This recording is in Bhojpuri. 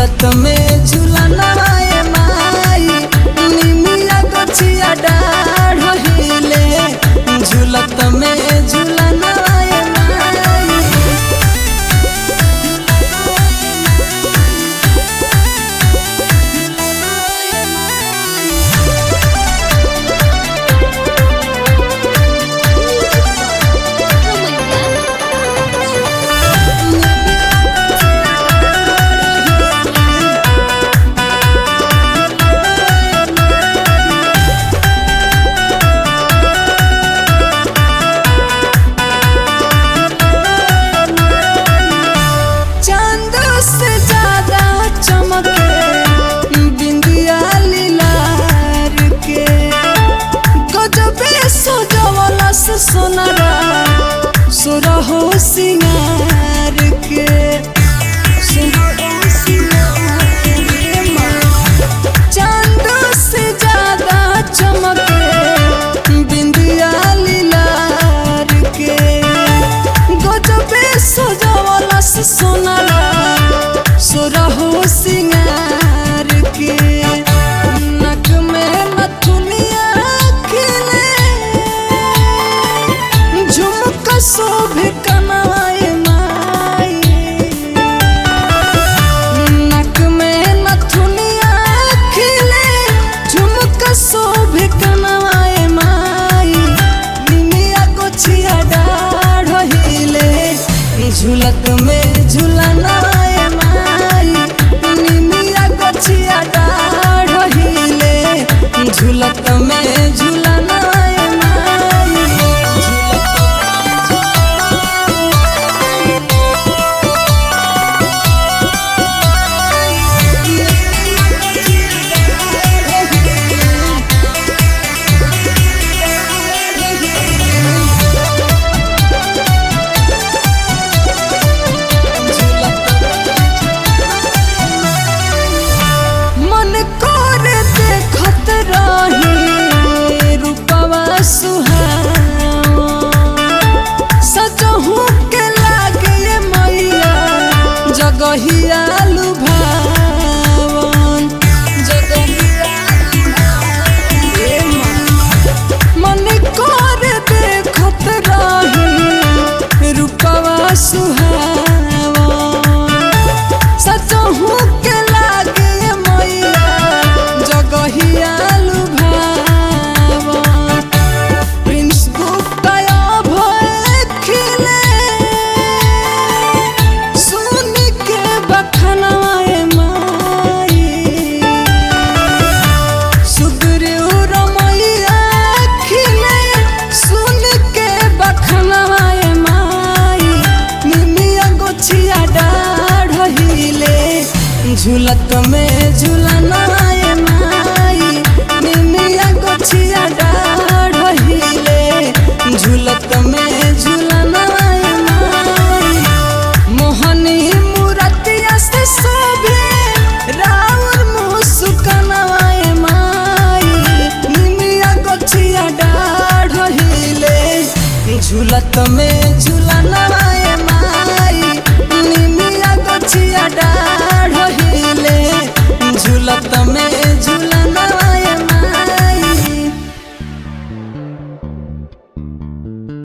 झूलत में झूलना ए माई निमिया गछिया डाढ़ हिले झूलत में झूलना ए माई। सोनारा सुरहो सिंगार के चांद से ज्यादा चमके बिंदिया लीलार के गजबे सजावला से सोनारा सुरहो सिंगार के नक में नथुनिया खिले झुमका शोभे कनाए माई नक में नथुनिया खिले झुमका शोभे कनाए माई निमिया गछिया डाढ़ हिले झूलत में झूलना ए माई निमिया गछिया डाढ़ हिले झूलत में झूलना ए माई। जगहिया लुभावन मन कर देखत रही रूपवा सुहावन सचहु के लागे मैया जगहिया लुभावन प्रिंस गुप्ता भय खिले झूलत में झूलना ए माई निमिया गछिया डाढ़ हिले झूलत में झूलना ए माई। मोहनी मूरतिया से शोभे राउर मुस्काना ए माई निमिया गछिया डाढ़ हिले झूलत में